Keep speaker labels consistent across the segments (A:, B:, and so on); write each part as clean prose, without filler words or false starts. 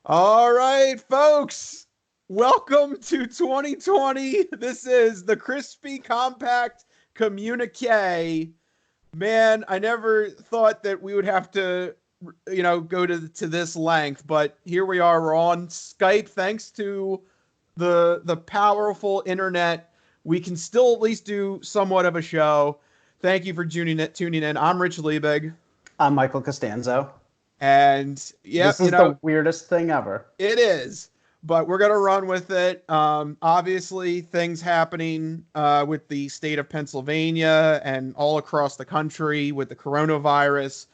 A: All right, folks. Welcome to 2020. This is the Crispy Compact Communiqué. Man, I never thought that we would have to, go to this length, but here we are. We're on Skype thanks to the powerful internet. We can still at least do somewhat of a show. Thank you for tuning in. I'm Rich Liebig.
B: I'm Michael Costanzo.
A: And
B: This
A: yep,
B: is the weirdest thing ever.
A: it is, but we're gonna run with it. Obviously, things happening with the state of Pennsylvania and all across the country with the coronavirus.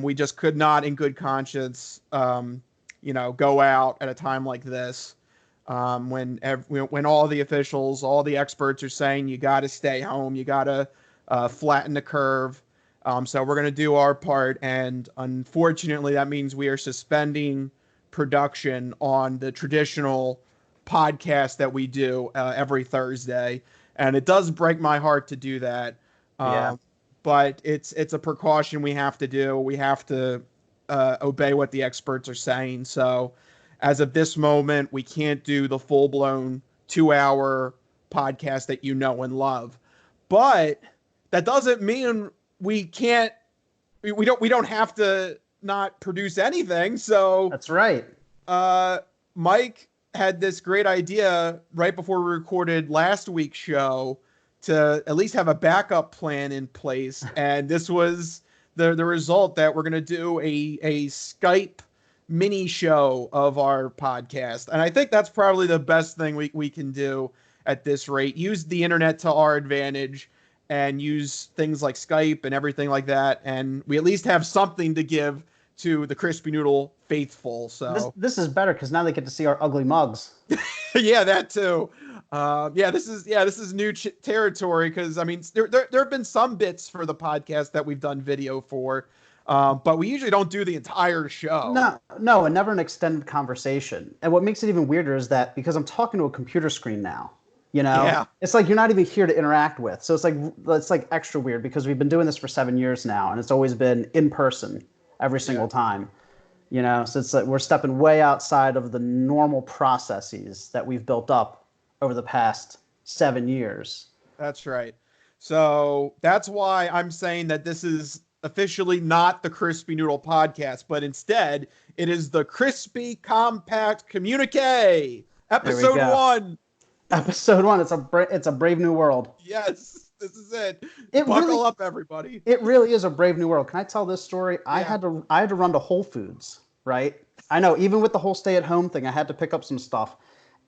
A: We just could not, in good conscience, go out at a time like this. When all the officials, all the experts are saying you got to stay home, you got to flatten the curve. So we're going to do our part, and unfortunately, that means we are suspending production on the traditional podcast that we do every Thursday, and it does break my heart to do that.
B: Yeah.
A: But it's a precaution we have to do. We have to obey what the experts are saying. So, as of this moment, we can't do the full blown 2 hour podcast that you know and love. But that doesn't mean we can't we don't have to not produce anything. So
B: That's right.
A: Mike had this great idea right before we recorded last week's show to at least have a backup plan in place, and this was the result that we're going to do a Skype mini show of our podcast. And I think that's probably the best thing we can do at this rate. Use the internet to our advantage and use things like Skype and everything like that. And we at least have something to give to the Crispy Noodle faithful. So
B: This is better because now they get to see our ugly mugs.
A: yeah, that too. This is new territory because I mean there have been some bits for the podcast that we've done video for, but we usually don't do the entire show.
B: No, and never an extended conversation. And what makes it even weirder is that because I'm talking to a computer screen now,
A: Yeah.
B: it's like you're not even here to interact with. So it's like extra weird because we've been doing this for 7 years now, and it's always been in person every single time. So it's like we're stepping way outside of the normal processes that we've built up over the past 7 years.
A: That's right. So that's why I'm saying that this is officially not the Crispy Noodle podcast, but instead it is the Crispy Compact Communique, episode
B: go.
A: 1.
B: Episode 1. It's a brave new world.
A: Yes, this is it.
B: It
A: Buckle
B: really,
A: up, everybody.
B: It really is a brave new world. Can I tell this story?
A: Yeah.
B: I had to run to Whole Foods, right? I know, even with the whole stay-at-home thing, I had to pick up some stuff.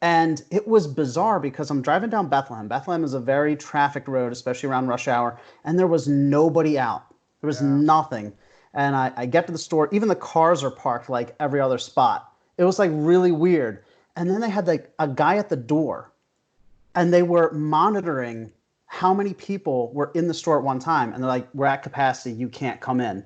B: And it was bizarre because I'm driving down Bethlehem. Bethlehem is a very trafficked road, especially around rush hour, and there was nobody out. There was nothing. And I get to the store. Even the cars are parked like every other spot. It was like really weird. And then they had like a guy at the door, and they were monitoring how many people were in the store at one time. And they're like, we're at capacity. You can't come in.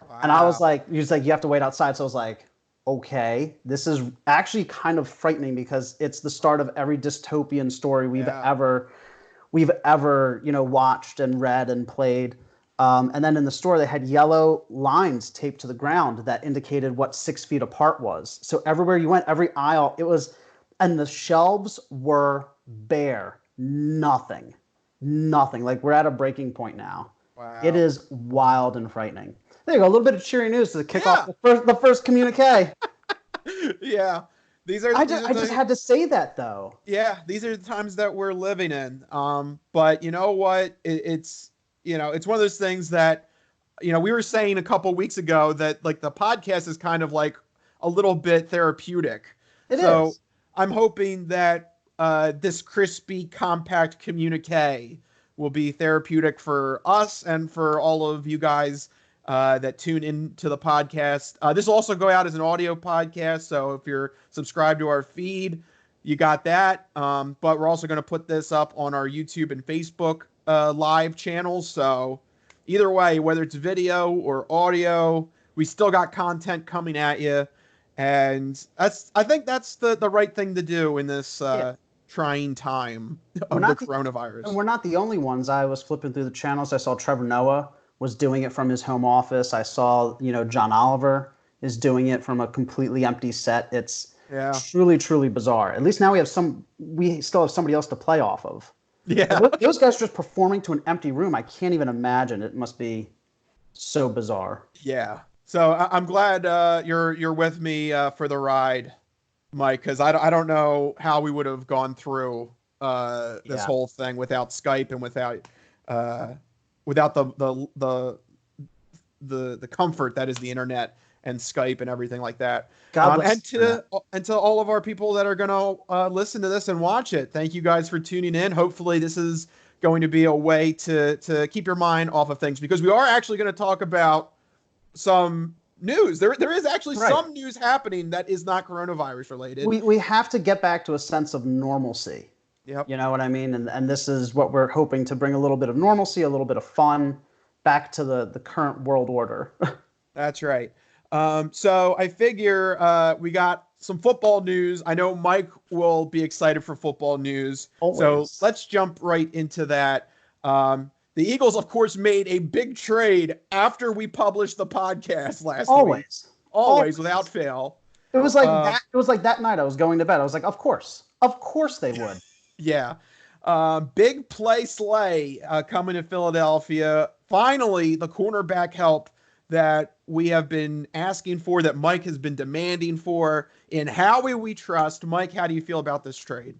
B: Wow. And I was like, he was like, you have to wait outside. So I was like, okay, this is actually kind of frightening because it's the start of every dystopian story we've ever watched and read and played. And then in the store, they had yellow lines taped to the ground that indicated what 6 feet apart was. So everywhere you went, every aisle, and the shelves were bare. Nothing. Like we're at a breaking point now.
A: Wow.
B: It is wild and frightening. There you go. A little bit of cheery news to kick off the first communique.
A: Yeah.
B: I just had to say that though.
A: Yeah, these are the times that we're living in. But you know what? It's one of those things that, we were saying a couple weeks ago that like the podcast is kind of like a little bit therapeutic.
B: It is.
A: I'm hoping that this Crispy Compact Communique will be therapeutic for us and for all of you guys that tune into the podcast. This will also go out as an audio podcast, so if you're subscribed to our feed, you got that. But we're also going to put this up on our YouTube and Facebook live channels. So either way, whether it's video or audio, we still got content coming at you. And I think that's the right thing to do in this trying time of the coronavirus.
B: And we're not the only ones. I was flipping through the channels. I saw Trevor Noah was doing it from his home office. I saw, John Oliver is doing it from a completely empty set. It's
A: Yeah.
B: truly, truly bizarre. At least now we still have somebody else to play off of.
A: Yeah.
B: But those guys just performing to an empty room, I can't even imagine. It must be so bizarre.
A: Yeah. So I'm glad you're with me for the ride, Mike, because I don't know how we would have gone through this
B: Yeah.
A: whole thing without Skype and uh, without the comfort that is the internet and Skype and everything like that.
B: God bless
A: And to all of our people that are going to listen to this and watch it, thank you guys for tuning in. Hopefully, this is going to be a way to keep your mind off of things, because we are actually going to talk about some news. There is actually some news happening that is not coronavirus related.
B: We have to get back to a sense of normalcy.
A: Yep.
B: You know what I mean? And this is what we're hoping to bring, a little bit of normalcy, a little bit of fun back to the current world order.
A: That's right. So I figure we got some football news. I know Mike will be excited for football news.
B: Always.
A: So let's jump right into that. The Eagles, of course, made a big trade after we published the podcast last week. Always, without fail.
B: It was like that. It was like that night I was going to bed. I was like, of course they would.
A: Yeah. Big play Slay coming to Philadelphia. Finally, the cornerback help that we have been asking for, that Mike has been demanding for. In Howie we trust. Mike, how do you feel about this trade?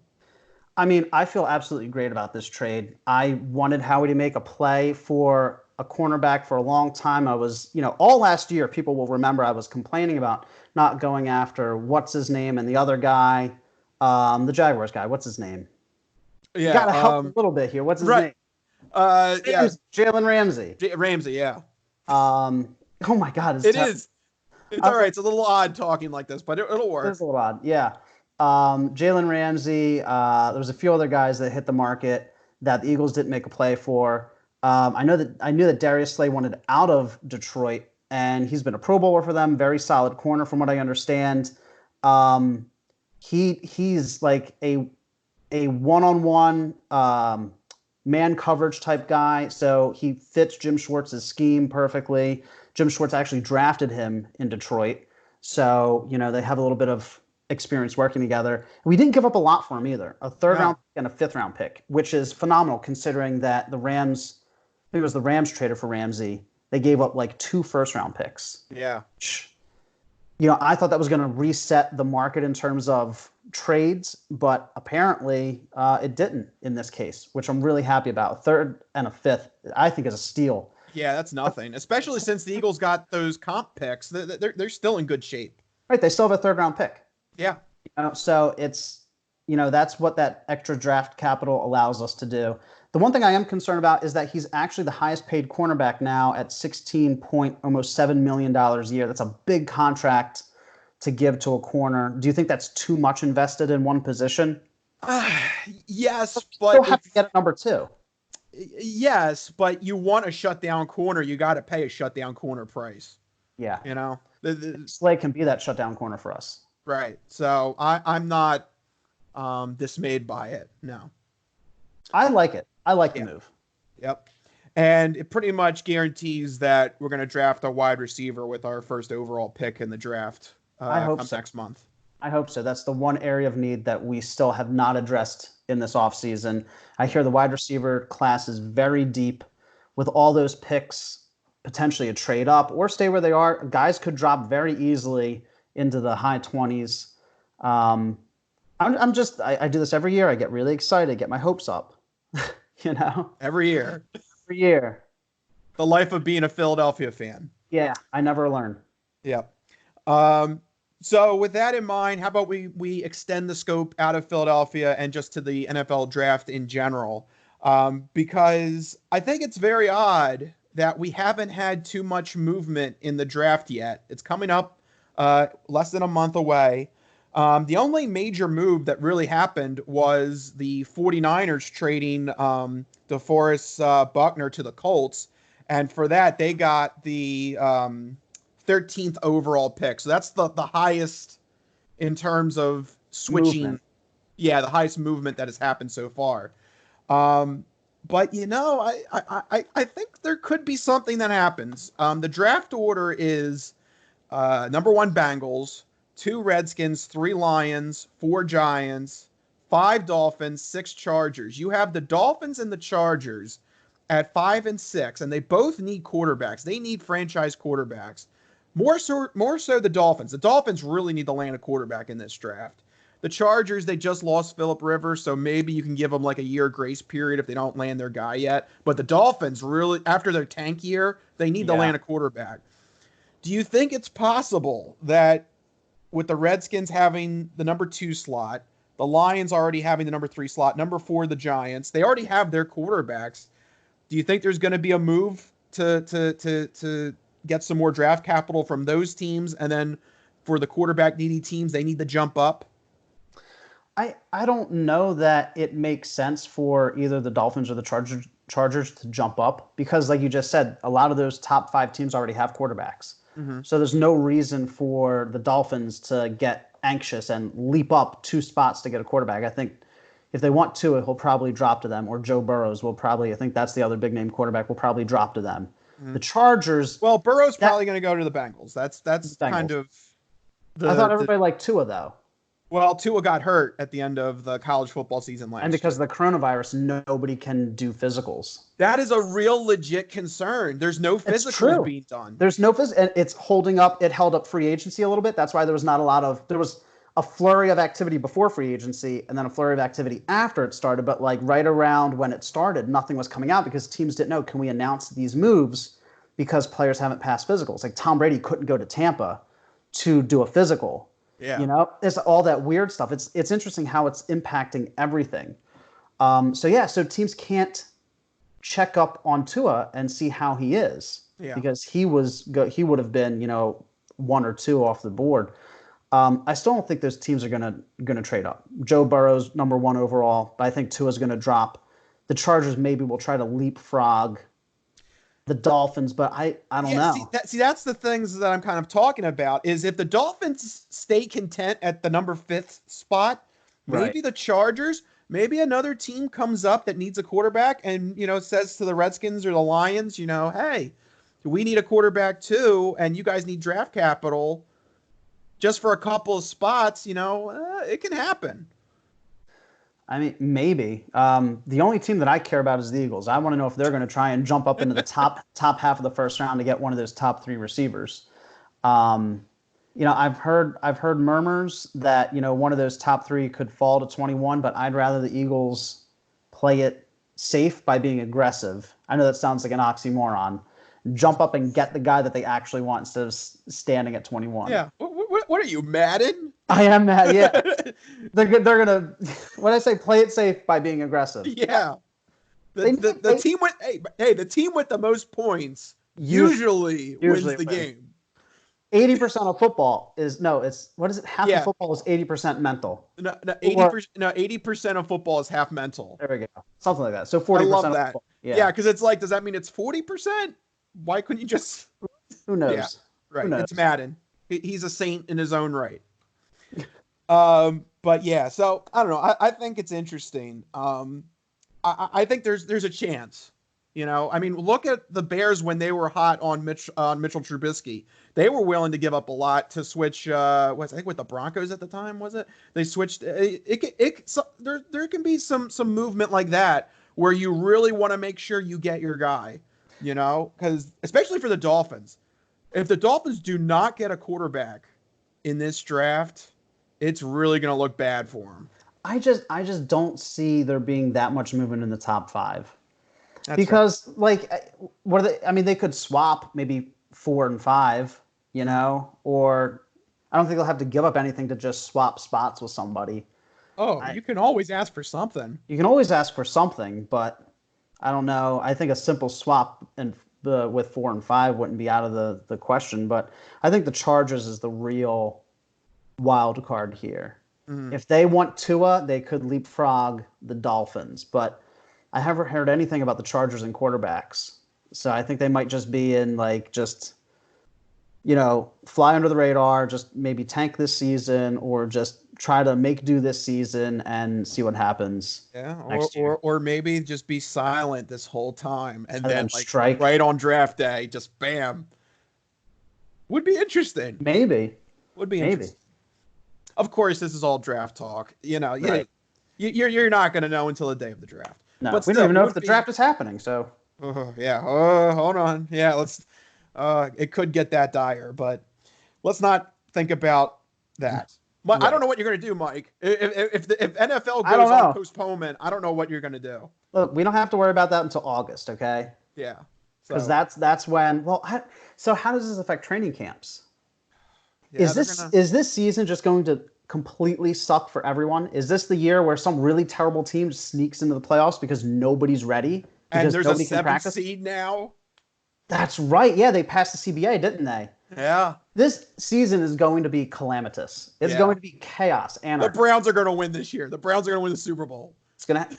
B: I mean, I feel absolutely great about this trade. I wanted Howie to make a play for a cornerback for a long time. I was, all last year, people will remember I was complaining about not going after what's his name and the other guy, the Jaguars guy. What's his name?
A: Yeah,
B: you gotta help a little bit here. What's his name? Jalen Ramsey.
A: Ramsey, yeah.
B: Oh my God,
A: it is. It's all right. It's a little odd talking like this, but it'll work.
B: It's a little odd, yeah. Jalen Ramsey. There was a few other guys that hit the market that the Eagles didn't make a play for. I knew that Darius Slay wanted out of Detroit, and he's been a Pro Bowler for them. Very solid corner, from what I understand. He's like a one-on-one man coverage type guy, so he fits Jim Schwartz's scheme perfectly. Jim Schwartz actually drafted him in Detroit, so they have a little bit of experience working together. We didn't give up a lot for him either. A third-round pick and a fifth-round pick, which is phenomenal considering that the Rams, I think it was the Rams traded for Ramsey. They gave up like 2 first-round picks.
A: Yeah.
B: I thought that was going to reset the market in terms of trades, but apparently it didn't in this case, which I'm really happy about. A third and a fifth, I think, is a steal.
A: Yeah, that's nothing, especially since the Eagles got those comp picks. They're still in good shape.
B: Right, they still have a third-round pick.
A: Yeah.
B: So it's, that's what that extra draft capital allows us to do. The one thing I am concerned about is that he's actually the highest paid cornerback now at almost $7 million a year. That's a big contract to give to a corner. Do you think that's too much invested in one position?
A: Yes,
B: but you'll have to get a number 2.
A: Yes, but you want a shutdown corner, you got to pay a shutdown corner price.
B: Yeah.
A: Slay
B: can be that shutdown corner for us.
A: Right. So I'm not dismayed by it. No.
B: I like it. I like the move.
A: Yep. And it pretty much guarantees that we're going to draft a wide receiver with our first overall pick in the draft.
B: I hope so.
A: Next month.
B: I hope so. That's the one area of need that we still have not addressed in this offseason. I hear the wide receiver class is very deep. With all those picks, potentially a trade up or stay where they are, guys could drop very easily into the high 20s. I do this every year. I get really excited, get my hopes up.
A: Every year.
B: Every year.
A: The life of being a Philadelphia fan.
B: Yeah, I never learn.
A: Yeah. So with that in mind, how about we extend the scope out of Philadelphia and just to the NFL draft in general? Because I think it's very odd that we haven't had too much movement in the draft yet. It's coming up less than a month away. The only major move that really happened was the 49ers trading DeForest Buckner to the Colts. And for that, they got the 13th overall pick. So that's the highest in terms of switching. Movement. Yeah, the highest movement that has happened so far. But, I think there could be something that happens. The draft order is number 1 Bengals, 2 Redskins, 3 Lions, 4 Giants, 5 Dolphins, 6 Chargers. You have the Dolphins and the Chargers at 5 and 6, and they both need quarterbacks. They need franchise quarterbacks. More so the Dolphins. The Dolphins really need to land a quarterback in this draft. The Chargers, they just lost Phillip Rivers, so maybe you can give them like a year grace period if they don't land their guy yet. But the Dolphins really, after their tank year, they need to land a quarterback. Do you think it's possible that with the Redskins having the number 2 slot, the Lions already having the number 3 slot, number 4 the Giants, they already have their quarterbacks? Do you think there's going to be a move to get some more draft capital from those teams, and then for the quarterback needy teams, they need to jump up?
B: I don't know that it makes sense for either the Dolphins or the Chargers to jump up because, like you just said, a lot of those top 5 teams already have quarterbacks. Mm-hmm. So there's no reason for the Dolphins to get anxious and leap up 2 spots to get a quarterback. I think if they want to, he'll probably drop to them, or Joe Burrows will probably, I think that's the other big name quarterback, will probably drop to them. Mm-hmm. The Chargers...
A: Well, Burrow's probably going to go to the Bengals. That's Bengals. Kind of...
B: I thought everybody liked Tua, though.
A: Well, Tua got hurt at the end of the college football season last year.
B: And because of the coronavirus, nobody can do physicals.
A: That is a real legit concern. There's no physicals being done.
B: There's no and it's holding up. It held up free agency a little bit. That's why there was not a lot of... There was a flurry of activity before free agency and then a flurry of activity after it started. But like right around when it started, nothing was coming out because teams didn't know, can we announce these moves because players haven't passed physicals? Like Tom Brady couldn't go to Tampa to do a physical.
A: Yeah.
B: You know, it's all that weird stuff. It's interesting how it's impacting everything. So teams can't check up on Tua and see how he is because he would have been, 1 or 2 off the board. I still don't think those teams are gonna trade up. Joe Burrow's number 1 overall, but I think Tua's gonna drop. The Chargers maybe will try to leapfrog the Dolphins, but I don't know.
A: That's the things that I'm kind of talking about is if the Dolphins stay content at the number 5th spot, maybe the Chargers, maybe another team comes up that needs a quarterback and, says to the Redskins or the Lions, hey, we need a quarterback too, and you guys need draft capital just for a couple of spots, it can happen.
B: I mean, maybe. The only team that I care about is the Eagles. I want to know if they're going to try and jump up into the top half of the first round to get one of those top 3 receivers. I've heard murmurs that one of those top 3 could fall to 21, but I'd rather the Eagles play it safe by being aggressive. I know that sounds like an oxymoron. Jump up and get the guy that they actually want instead of standing at 21.
A: Yeah. What are you, Madden?
B: I am mad. Yeah, they're gonna. When I say play it safe by being aggressive.
A: Yeah, the team with the team with the most points usually wins the game.
B: 80% of football is what is it? Half of football is 80% mental.
A: No, 80%. No, 80% of football is half mental.
B: There we go, something like that. So 40%. I love that.
A: Yeah, because it's like, does that mean it's 40%? Why couldn't you just?
B: Who knows?
A: Yeah, right. Who knows? It's Madden. He's a saint in his own right. But yeah, so I don't know. I think it's interesting. I think there's a chance. I mean, look at the Bears when they were hot on Mitchell Trubisky. They were willing to give up a lot to switch. I think with the Broncos at the time, was it? They switched. There can be some movement like that where you really want to make sure you get your guy. Because especially for the Dolphins, if the Dolphins do not get a quarterback in this draft, it's really going to look bad for them. I
B: just don't see there being that much movement in the top 5. Because what are they? I mean, they could swap maybe 4 and 5, or I don't think they'll have to give up anything to just swap spots with somebody.
A: Oh, you can always ask for something.
B: You can always ask for something, but I don't know. I think a simple swap with 4 and 5 wouldn't be out of the question, but I think the Chargers is the real wild card here. Mm-hmm. If they want Tua, they could leapfrog the Dolphins, but I haven't heard anything about the Chargers and quarterbacks. So I think they might just be in fly under the radar, just maybe tank this season or just try to make do this season and see what happens.
A: Yeah,
B: next year.
A: Or maybe just be silent this whole time and then
B: strike
A: right on draft day, just bam. Would be interesting.
B: Maybe.
A: Would be
B: Maybe.
A: interesting. Of course, this is all draft talk.
B: Right.
A: You're not going to know until the day of the draft.
B: No,
A: But
B: we don't
A: still,
B: even know if the draft is happening. So.
A: Yeah. Hold on. Yeah. Let's. It could get that dire, but let's not think about that. But
B: Right.
A: I don't know what you're going to do, Mike. If NFL
B: I don't
A: goes on
B: know.
A: postponement, I don't know what you're going to do.
B: Look, we don't have to worry about that until August, okay?
A: Yeah.
B: Because that's when. Well, so how does this affect training camps?
A: Yeah,
B: Is this season just going to completely suck for everyone? Is this the year where some really terrible team sneaks into the playoffs because nobody's ready?
A: And there's a 7th seed now.
B: That's right. Yeah, they passed the CBA, didn't they?
A: Yeah.
B: This season is going to be calamitous. It's going to be chaos.
A: The Browns are going to win this year. The Browns are going to win the Super Bowl.
B: It's going to.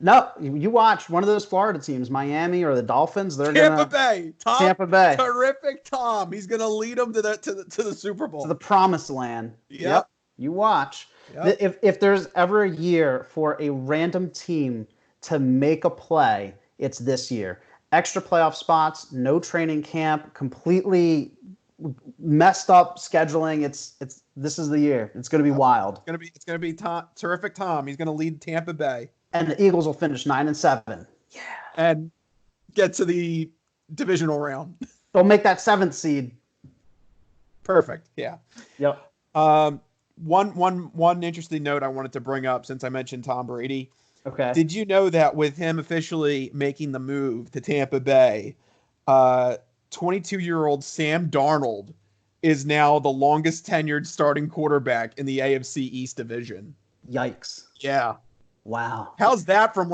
B: No, you watch one of those Florida teams, Miami or the Dolphins. They're
A: Tampa Bay.
B: Tampa Bay.
A: Terrific Tom. He's going to lead them to the Super Bowl.
B: To the promised land.
A: Yep.
B: You watch.
A: Yep.
B: If there's ever a year for a random team to make a play, it's this year. Extra playoff spots, no training camp, completely messed up scheduling. This is the year. It's going to be wild.
A: It's going to be terrific Tom. He's going to lead Tampa Bay.
B: And the Eagles will finish 9-7.
A: Yeah. And get to the divisional round.
B: They'll make that 7th seed.
A: Perfect. Yeah.
B: Yep.
A: One interesting note I wanted to bring up since I mentioned Tom Brady.
B: Okay.
A: Did you know that with him officially making the move to Tampa Bay, 22-year-old Sam Darnold is now the longest tenured starting quarterback in the AFC East division?
B: Yikes.
A: Yeah.
B: Wow.
A: How's that from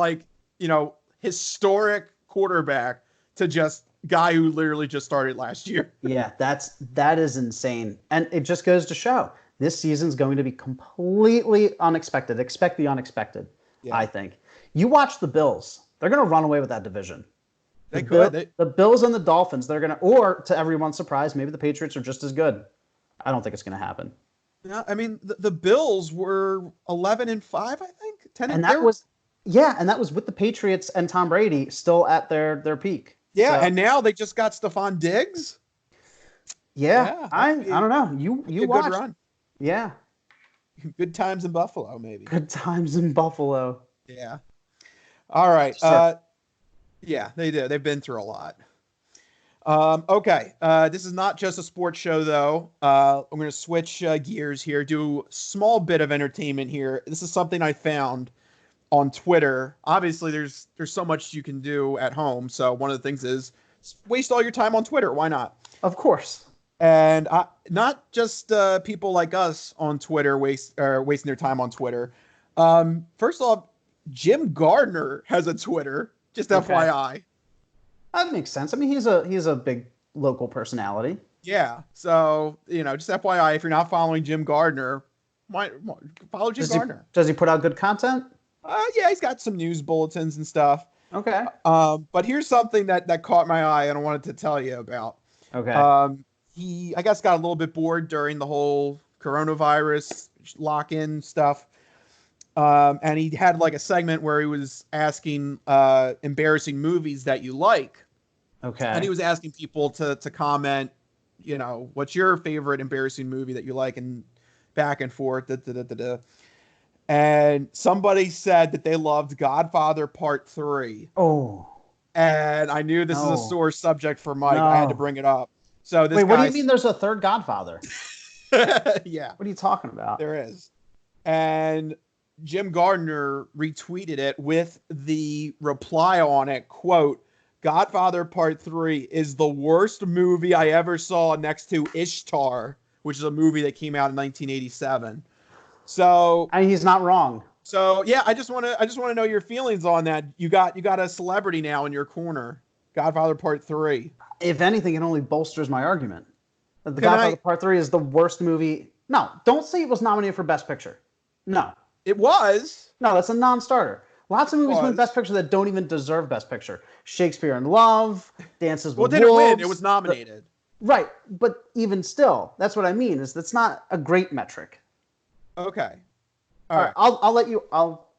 A: historic quarterback to just guy who literally just started last year?
B: Yeah, that is insane. And it just goes to show this season's going to be completely unexpected. Expect the unexpected, I think. You watch the Bills. They're going to run away with that division. The Bills and the Dolphins, they're going to, or to everyone's surprise, maybe the Patriots are just as good. I don't think it's going to happen.
A: Yeah, I mean, the Bills were 11-5, I think. 10
B: and that was with the Patriots and Tom Brady still at their peak.
A: Yeah, so, and now they just got Stephon Diggs.
B: Yeah, I don't know. You watch.
A: Good run.
B: Yeah.
A: Good times in Buffalo, maybe.
B: Good times in Buffalo.
A: Yeah. All right. Yeah, they do. They've been through a lot. Okay. This is not just a sports show, though. I'm going to switch gears here, do a small bit of entertainment here. This is something I found on Twitter. Obviously, there's so much you can do at home. So one of the things is waste all your time on Twitter. Why not?
B: Of course.
A: And not just people like us on Twitter wasting their time on Twitter. First off, Jim Gardner has a Twitter. Just FYI.
B: That makes sense. I mean, he's a big local personality.
A: Yeah. So, just FYI, if you're not following Jim Gardner, follow Jim Gardner.
B: Does he put out good content?
A: Yeah, he's got some news bulletins and stuff.
B: Okay.
A: But here's something that caught my eye and I wanted to tell you about.
B: Okay.
A: He, I guess, got a little bit bored during the whole coronavirus lock-in stuff. And he had like a segment where he was asking embarrassing movies that you like.
B: Okay.
A: And he was asking people to comment, what's your favorite embarrassing movie that you like, and back and forth. And somebody said that they loved Godfather Part 3.
B: Oh.
A: And I knew this is a sore subject for Mike. I had to bring it up. So
B: Wait, what do you mean there's a third Godfather?
A: Yeah.
B: What are you talking about?
A: There is. And Jim Gardner retweeted it with the reply on it, quote, Godfather Part 3 is the worst movie I ever saw next to Ishtar, which is a movie that came out in 1987. So,
B: I mean, he's not wrong.
A: So, yeah, I just want to know your feelings on that. You got a celebrity now in your corner. Godfather Part 3.
B: If anything, it only bolsters my argument. The Godfather Part 3 is the worst movie. No, don't say it was nominated for Best Picture. No.
A: It was.
B: No, that's a non-starter. Lots of movies win Best Picture that don't even deserve Best Picture. Shakespeare in Love, Dances with Wolves.
A: Well, it didn't win. It was nominated.
B: Right, but even still, that's what I mean. That's not a great metric.
A: Okay. All right.
B: I'll let you.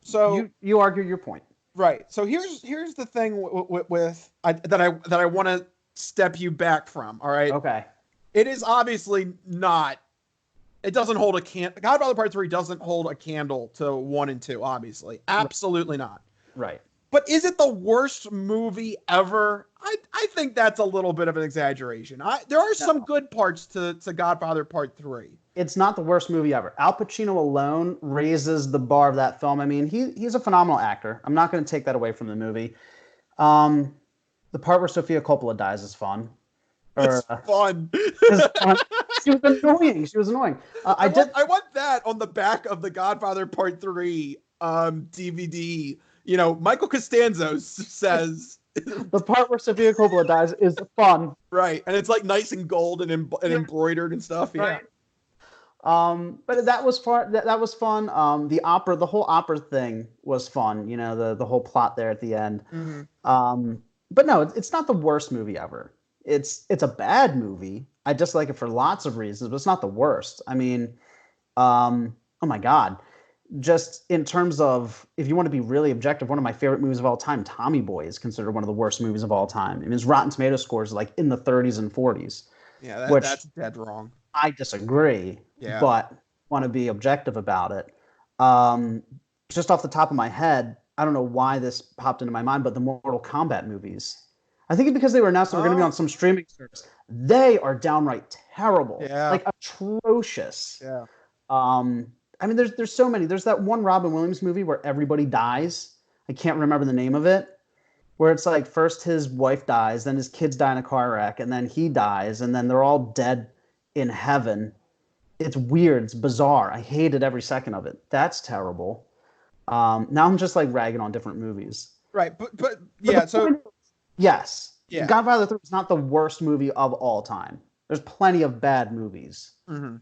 A: So
B: you argue your point.
A: Right. So here's the thing with that I want to step you back from. All right.
B: Okay.
A: It is obviously not. It doesn't hold a Godfather Part 3 doesn't hold a candle to 1 and 2, obviously. Absolutely not.
B: Right.
A: But is it the worst movie ever? I think that's a little bit of an exaggeration. There are some good parts to Godfather Part 3.
B: It's not the worst movie ever. Al Pacino alone raises the bar of that film. I mean, he's a phenomenal actor. I'm not going to take that away from the movie. The part where Sofia Coppola dies is fun.
A: It's fun.
B: She was annoying. She was annoying. I
A: want that on the back of the Godfather Part 3 DVD. You know, Michael Costanzo says
B: the part where Sofia Coppola dies is fun.
A: Right, and it's like nice and gold and embroidered and stuff. Yeah.
B: Right. But that was fun. That was fun. The whole opera thing was fun. You know, the whole plot there at the end.
A: Mm-hmm.
B: But no, it's not the worst movie ever. It's a bad movie. I dislike it for lots of reasons, but it's not the worst. I mean, oh my God. Just in terms of, if you want to be really objective, one of my favorite movies of all time, Tommy Boy, is considered one of the worst movies of all time. I mean, his Rotten Tomato score is like in the 30s and 40s.
A: Yeah, that's dead wrong.
B: I disagree, but want to be objective about it. Just off the top of my head, I don't know why this popped into my mind, but the Mortal Kombat movies. I think it's because they were announced that we're going to be on some streaming service. They are downright terrible, like atrocious.
A: Yeah.
B: I mean, there's so many. There's that one Robin Williams movie where everybody dies. I can't remember the name of it. Where it's like first his wife dies, then his kids die in a car wreck, and then he dies, and then they're all dead in heaven. It's weird. It's bizarre. I hated every second of it. That's terrible. Now I'm just like ragging on different movies.
A: Right, but yeah. So
B: yes,
A: yeah.
B: Godfather 3 is not the worst movie of all time. There's plenty of bad movies.
A: Mm-hmm.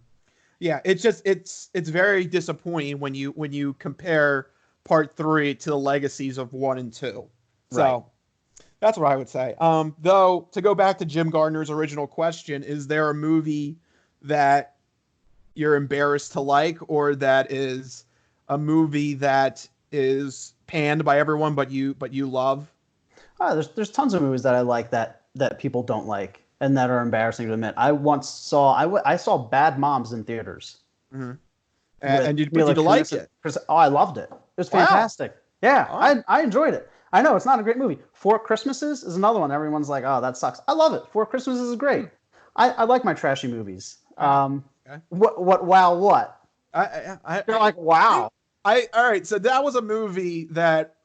A: Yeah, it's just it's very disappointing when you compare Part 3 to the legacies of 1 and 2. So that's what I would say. Though, to go back to Jim Gardner's original question, is there a movie that you're embarrassed to like, or that is a movie that is panned by everyone but you love?
B: There's tons of movies that I like that people don't like and that are embarrassing to admit. I once saw Bad Moms in theaters.
A: Mm-hmm. And you liked it?
B: Oh, I loved it. It was fantastic. Wow. Yeah, wow. I enjoyed it. I know it's not a great movie. Four Christmases is another one. Everyone's like, oh, that sucks. I love it. Four Christmases is great. I like my trashy movies. Okay. What? They're like, wow.
A: All right. So that was a movie that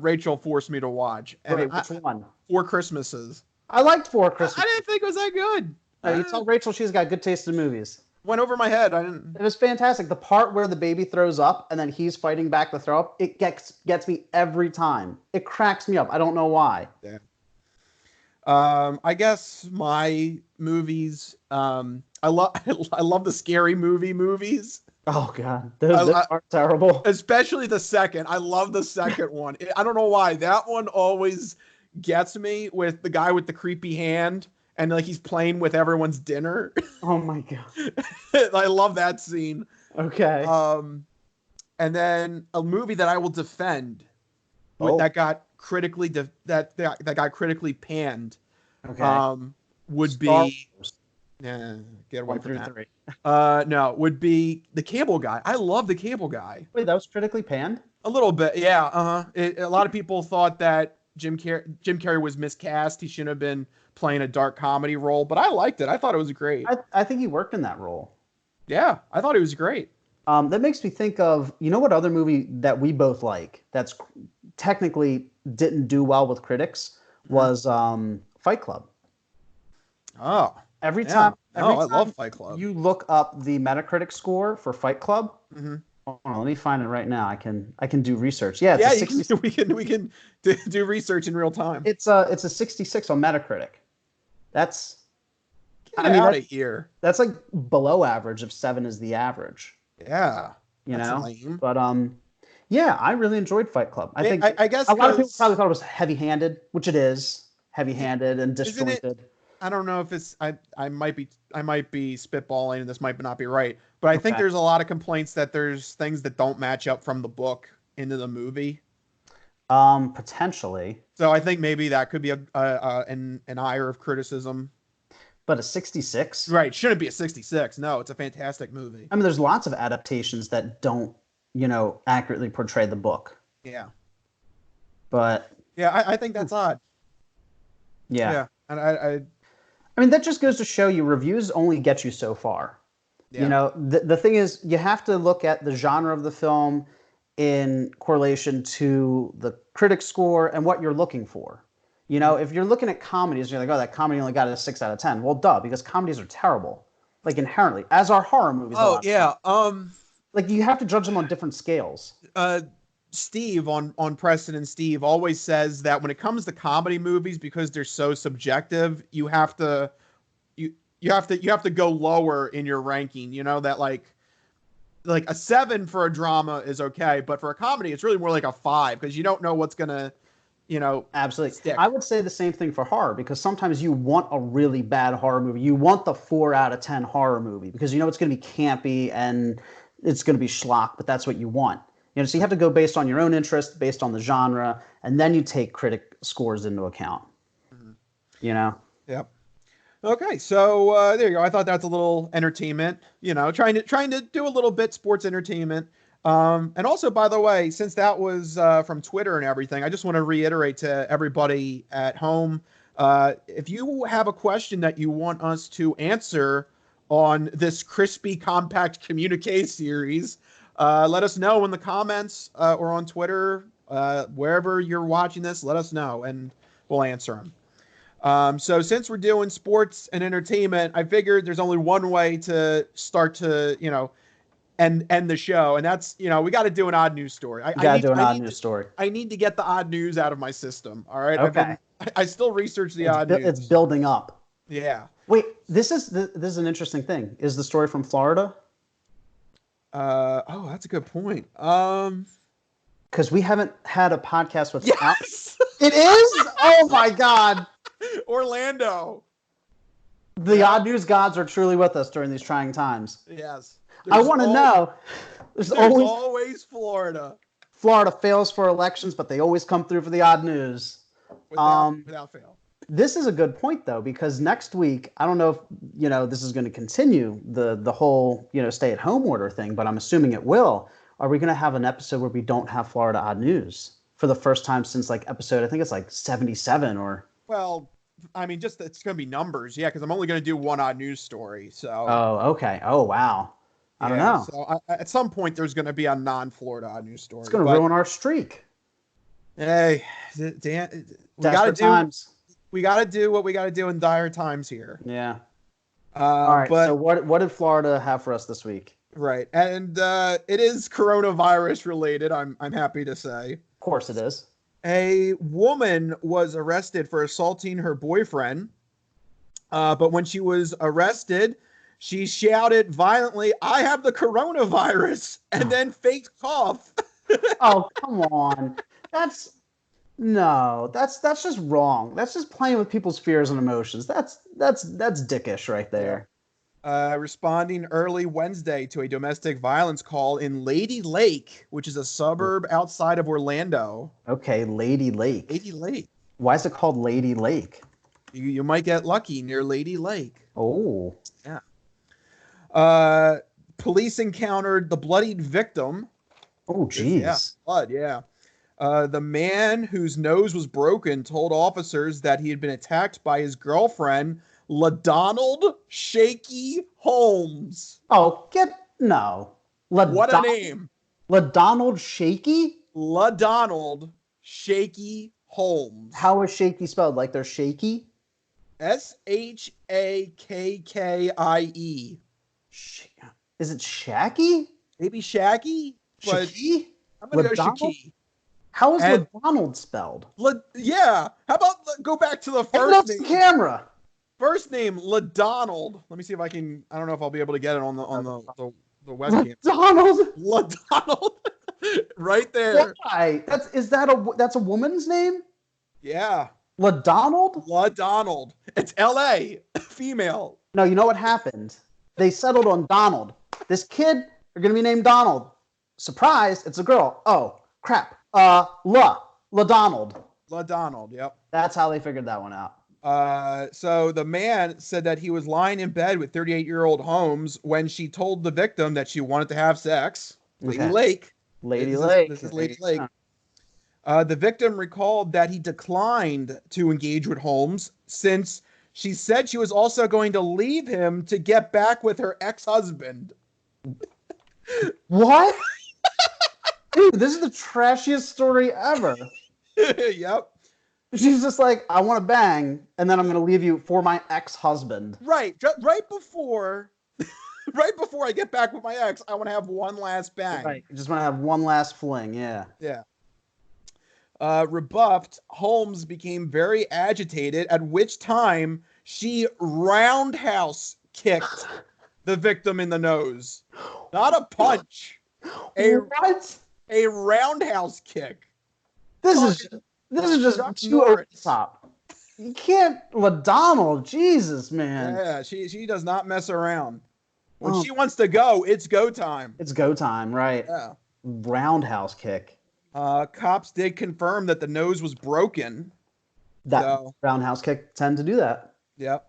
A: Rachel forced me to watch.
B: And which one?
A: Four Christmases.
B: I liked Four Christmases.
A: I didn't think it was that good.
B: You tell Rachel she's got good taste in movies.
A: Went over my head. I didn't.
B: It was fantastic. The part where the baby throws up and then he's fighting back the throw up, it gets me every time. It cracks me up. I don't know why.
A: Yeah. I guess my movies. I love the scary movies.
B: Oh God, those are terrible.
A: Especially the second. I love the second one. I don't know why. That one always gets me, with the guy with the creepy hand. And like he's playing with everyone's dinner.
B: Oh my God.
A: I love that scene.
B: Okay.
A: And then a movie that I will defend that got critically that got critically panned.
B: Okay.
A: Would be get away from that. No, would be The Cable Guy. I love The Cable Guy.
B: Wait, that was critically panned?
A: A little bit, yeah. A lot of people thought that Jim Carrey was miscast. He shouldn't have been playing a dark comedy role, but I liked it. I thought it was great.
B: I think he worked in that role.
A: Yeah, I thought it was great.
B: That makes me think of, you know what other movie that we both like that's technically didn't do well with critics was Fight Club.
A: Oh.
B: Every time
A: I love Fight Club.
B: You look up the Metacritic score for Fight Club.
A: Mm-hmm.
B: Oh, let me find it right now. I can do research. Yeah,
A: we can do research in real time.
B: It's a 66 on Metacritic. That's
A: out of here.
B: That's like below average if 7 is the average.
A: Yeah,
B: that's
A: lame.
B: But yeah, I really enjoyed Fight Club. I think
A: I guess
B: a lot of people probably thought it was heavy-handed, which it is, heavy-handed and disjointed.
A: I don't know if it's I might be spitballing and this might not be right, but I think there's a lot of complaints that there's things that don't match up from the book into the movie.
B: Potentially.
A: So I think maybe that could be an ire of criticism.
B: But a 66?
A: Right. Shouldn't be a 66. No, it's a fantastic movie.
B: I mean, there's lots of adaptations that don't, accurately portray the book.
A: Yeah.
B: But
A: yeah, I think that's odd.
B: Yeah.
A: And
B: I mean, that just goes to show you reviews only get you so far.
A: Yeah.
B: The thing is, you have to look at the genre of the film in correlation to the critic score and what you're looking for. If you're looking at comedies, you're like, oh, that comedy only got a 6 out of 10. Well, duh, because comedies are terrible, like inherently, as are horror movies.
A: Oh, yeah.
B: Like you have to judge them on different scales.
A: Steve on Preston and Steve always says that when it comes to comedy movies, because they're so subjective, you have to go lower in your ranking. That like a 7 for a drama is okay, but for a comedy, it's really more like a 5 because you don't know what's gonna,
B: Absolutely.
A: stick.
B: I would say the same thing for horror because sometimes you want a really bad horror movie. You want the 4 out of 10 horror movie because it's going to be campy and it's going to be schlock, but that's what you want. So you have to go based on your own interest, based on the genre, and then you take critic scores into account.
A: Mm-hmm. Yep. Okay, so there you go. I thought that's a little entertainment. Trying to do a little bit sports entertainment. And also, by the way, since that was from Twitter and everything, I just want to reiterate to everybody at home, if you have a question that you want us to answer on this Crispy Compact Communiqué series, let us know in the comments or on Twitter, wherever you're watching this, let us know and we'll answer them. So since we're doing sports and entertainment, I figured there's only one way to start to, end the show. And that's, we got to do an odd news story. I need to get the odd news out of my system. All right.
B: Okay.
A: I still research the odd news.
B: It's building up.
A: Yeah.
B: Wait, this is an interesting thing. Is the story from Florida?
A: Oh, that's a good point.
B: Because we haven't had a podcast with.
A: Yes.
B: It is. Oh my God.
A: Orlando.
B: The odd news gods are truly with us during these trying times.
A: Yes.
B: I want to know. There's
A: always Florida.
B: Florida fails for elections, but they always come through for the odd news.
A: Without fail.
B: This is a good point, though, because next week, I don't know if, this is going to continue the whole, stay-at-home order thing, but I'm assuming it will. Are we going to have an episode where we don't have Florida odd news for the first time since, episode, I think it's 77 or...
A: Well, I mean, it's going to be numbers, yeah, because I'm only going to do one odd news story, so...
B: Oh, okay. Oh, wow. I don't know.
A: So at some point, there's going to be a non-Florida odd news story.
B: It's going to ruin our streak.
A: Hey, Dan, we got to do what we got to do in dire times here.
B: Yeah. All right. So what did Florida have for us this week?
A: Right, and it is coronavirus related. I'm happy to say.
B: Of course, it is.
A: A woman was arrested for assaulting her boyfriend, but when she was arrested, she shouted violently, "I have the coronavirus," and then faked cough.
B: Oh, come on. That's just wrong. That's just playing with people's fears and emotions. That's dickish right there.
A: Responding early Wednesday to a domestic violence call in Lady Lake, which is a suburb outside of Orlando.
B: Okay, Lady Lake.
A: Lady Lake.
B: Why is it called Lady Lake?
A: You might get lucky near Lady Lake.
B: Oh.
A: Yeah. Police encountered the bloodied victim.
B: Oh, geez.
A: Yeah, blood, yeah. The man whose nose was broken told officers that he had been attacked by his girlfriend, LaDonald Shaky Holmes.
B: Oh, no.
A: What a name.
B: LaDonald Shaky?
A: LaDonald Shaky Holmes.
B: How is shaky spelled? Like they're shaky?
A: Shakkie.
B: Is it Shacky?
A: Maybe Shaggy?
B: Shaky?
A: I'm going to go Shaky.
B: How is LaDonald spelled?
A: Yeah. How about go back to the first name?
B: The camera.
A: First name, LaDonald. Let me see if I can. I don't know if I'll be able to get it on the webcam. LaDonald. Right there.
B: Why? That's a woman's name?
A: Yeah.
B: LaDonald?
A: It's L.A. Female.
B: No, you know what happened? They settled on Donald. This kid are going to be named Donald. Surprise, it's a girl. Oh, crap. LaDonald.
A: LaDonald, yep.
B: That's how they figured that one out.
A: So the man said that he was lying in bed with 38-year-old Holmes when she told the victim that she wanted to have sex. Lady
B: Okay.
A: Lake.
B: Lady
A: This is,
B: Lake.
A: this is Lady Lake. The victim recalled that he declined to engage with Holmes since she said she was also going to leave him to get back with her ex-husband.
B: What? Dude, this is the trashiest story ever.
A: Yep.
B: She's just like, I want to bang, and then I'm going to leave you for my ex-husband.
A: Right. Right before I get back with my ex, I want to have one last bang.
B: Right. You just want to have one last fling. Yeah.
A: Yeah. Rebuffed, Holmes became very agitated, at which time she roundhouse kicked the victim in the nose. Not a punch.
B: What?
A: A roundhouse kick.
B: This is just too over the top. You can't, LaDonald, Jesus, man.
A: Yeah, she does not mess around. When she wants to go, it's go time.
B: It's go time, right?
A: Yeah.
B: Roundhouse kick.
A: Cops did confirm that the nose was broken.
B: Roundhouse kick tend to do that.
A: Yep.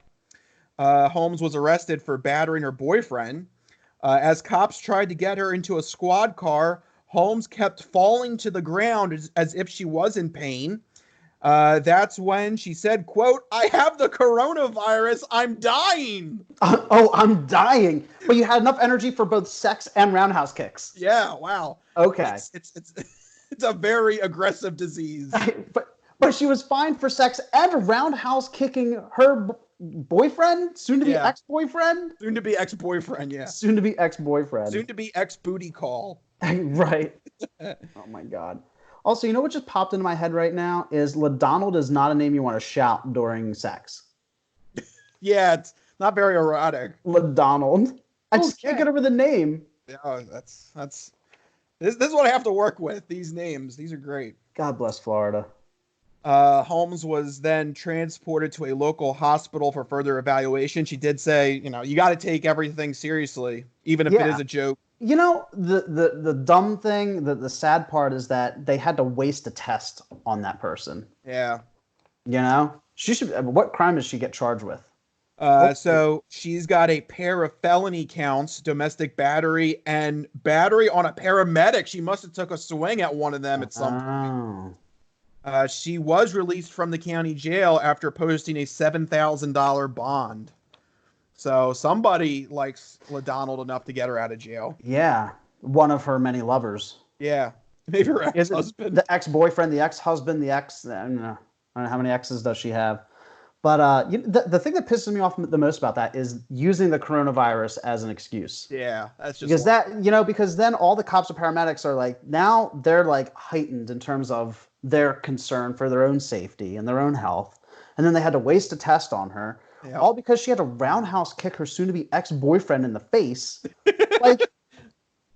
A: Holmes was arrested for battering her boyfriend. As cops tried to get her into a squad car, Holmes kept falling to the ground as if she was in pain. That's when she said, quote, "I have the coronavirus. I'm dying."
B: I'm dying. But you had enough energy for both sex and roundhouse kicks.
A: Yeah, wow.
B: Okay.
A: It's a very aggressive disease.
B: But she was fine for sex and roundhouse kicking her boyfriend, soon to be ex-boyfriend.
A: Soon to be ex-boyfriend, yeah.
B: Soon to be ex-boyfriend.
A: Soon to be ex-booty call.
B: Right. Oh my God. Also, you know what just popped into my head right now is LaDonald is not a name you want to shout during sex.
A: Yeah, it's not very erotic.
B: LaDonald. I just can't get over the name.
A: Yeah, this is what I have to work with. These names, these are great.
B: God bless Florida.
A: Holmes was then transported to a local hospital for further evaluation. She did say, you got to take everything seriously, even if it is a joke.
B: You know, the dumb thing, the sad part is that they had to waste a test on that person.
A: Yeah.
B: You know? What crime does she get charged with?
A: So she's got a pair of felony counts, domestic battery and battery on a paramedic. She must have took a swing at one of them at some point. She was released from the county jail after posting a $7,000 bond. So somebody likes LaDonald enough to get her out of jail.
B: Yeah. One of her many lovers.
A: Yeah. Maybe her ex-husband.
B: The ex-boyfriend, the ex-husband, I don't know how many exes does she have. But the thing that pisses me off the most about that is using the coronavirus as an excuse.
A: Yeah, that's just
B: because then all the cops and paramedics are like, now they're like heightened in terms of their concern for their own safety and their own health. And then they had to waste a test on her, all because she had to roundhouse kick her soon-to-be ex-boyfriend in the face. Like,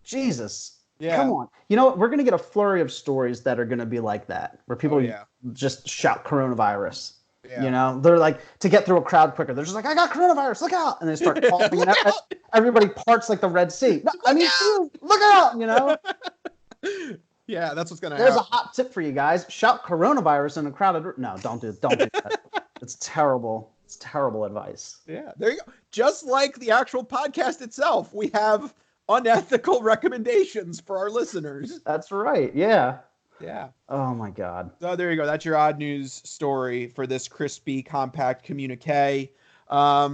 B: Jesus. Yeah. Come on. You know what? We're going to get a flurry of stories that are going to be like that, where people just shout coronavirus. Yeah. They're like, to get through a crowd quicker, they're just like, I got coronavirus, look out. And they start coughing and everybody parts like the Red Sea. No, look out,
A: Yeah, that's what's going to happen.
B: There's a hot tip for you guys. Shout coronavirus in a crowded room. No, don't do that. It's terrible. It's terrible advice.
A: Yeah, there you go. Just like the actual podcast itself, we have unethical recommendations for our listeners.
B: That's right. Yeah.
A: Yeah.
B: Oh my God.
A: So there you go. That's your odd news story for this Crispy Compact Communiqué.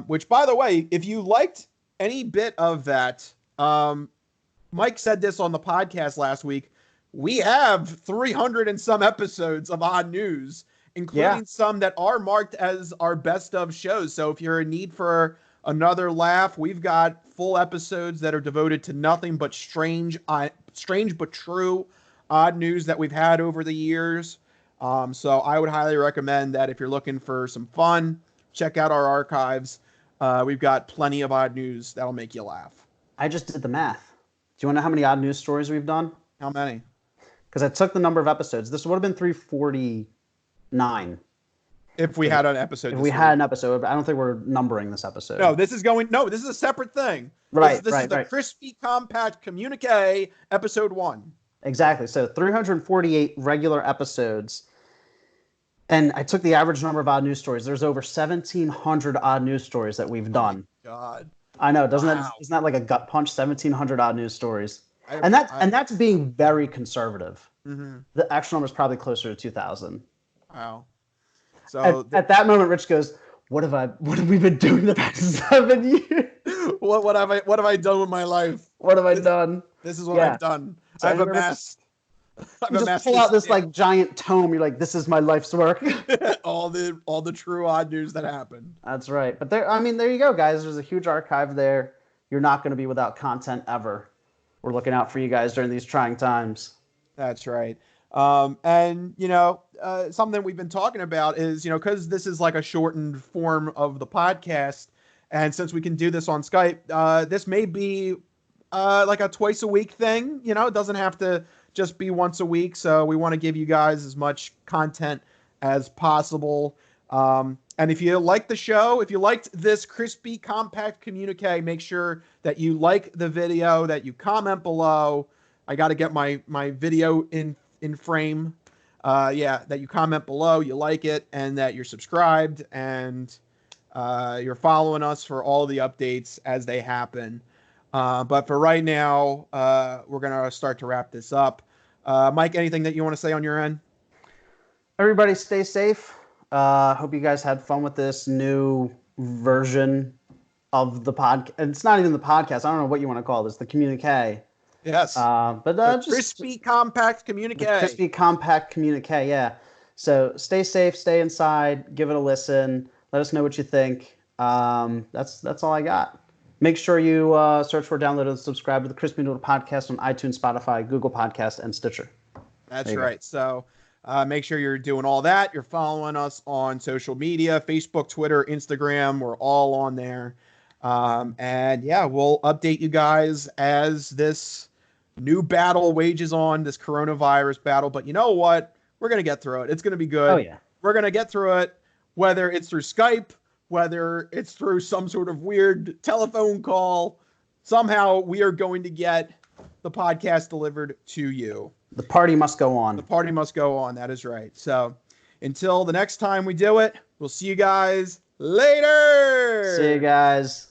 A: Which, by the way, if you liked any bit of that, Mike said this on the podcast last week. We have 300 and some episodes of odd news, including some that are marked as our best of shows. So if you're in need for another laugh, we've got full episodes that are devoted to nothing but strange but true odd news that we've had over the years. So I would highly recommend that if you're looking for some fun, check out our archives. We've got plenty of odd news that'll make you laugh.
B: I just did the math. Do you want to know how many odd news stories we've done?
A: How many?
B: Because I took the number of episodes. This would have been 349.
A: If we had an episode.
B: If we had an episode, but I don't think we're numbering this episode.
A: No, this is a separate thing.
B: Right,
A: This is the Crispy Compact Communiqué, episode 1.
B: Exactly. So 348 regular episodes. And I took the average number of odd news stories. There's over 1,700 odd news stories that we've
A: Oh my
B: done.
A: God.
B: I know,
A: Wow.
B: isn't that like a gut punch? 1,700 odd news stories,
A: I,
B: and
A: I,
B: that's being very conservative.
A: mhm.
B: The actual number is probably closer to 2,000.
A: Wow. So
B: At that moment, Rich goes, What have we been doing the past 7 years?
A: what have I done with my life?
B: What have I done?"
A: This is what
B: Yeah.
A: I've done.
B: So
A: I've
B: anywhere
A: amassed I've
B: you just
A: amassed
B: pull out this like giant tome. You're like, "This is my life's work."
A: all the true odd news that happened.
B: That's right. But there you go, guys. There's a huge archive there. You're not going to be without content ever. We're looking out for you guys during these trying times.
A: That's right. And something we've been talking about is, because this is like a shortened form of the podcast, and since we can do this on Skype, this may be like a twice a week thing. It doesn't have to just be once a week. So we want to give you guys as much content as possible. And if you like the show, if you liked this Crispy Compact Communiqué, make sure that you like the video, that you comment below. I got to get my video in frame. That you comment below, you like it, and that you're subscribed, and you're following us for all the updates as they happen. But for right now, we're going to start to wrap this up. Mike, anything that you want to say on your end?
B: Everybody stay safe. Hope you guys had fun with this new version of the podcast. It's not even the podcast. I don't know what you want to call this, the communique.
A: Yes.
B: Just
A: Crispy Compact Communiqué.
B: Crispy Compact Communiqué, yeah. So stay safe, stay inside, give it a listen. Let us know what you think. That's all I got. Make sure you search for, download, and subscribe to the Crispy Noodle Podcast on iTunes, Spotify, Google Podcast, and Stitcher.
A: That's right. So make sure you're doing all that. You're following us on social media, Facebook, Twitter, Instagram. We're all on there. And yeah, we'll update you guys as this new battle wages on, this coronavirus battle. But you know what? We're going to get through it. It's going to be good.
B: Oh, yeah.
A: We're going to get through it, whether it's through Skype, whether it's through some sort of weird telephone call. Somehow we are going to get the podcast delivered to you.
B: The party must go on.
A: The party must go on. That is right. So until the next time we do it, we'll see you guys later.
B: See you guys.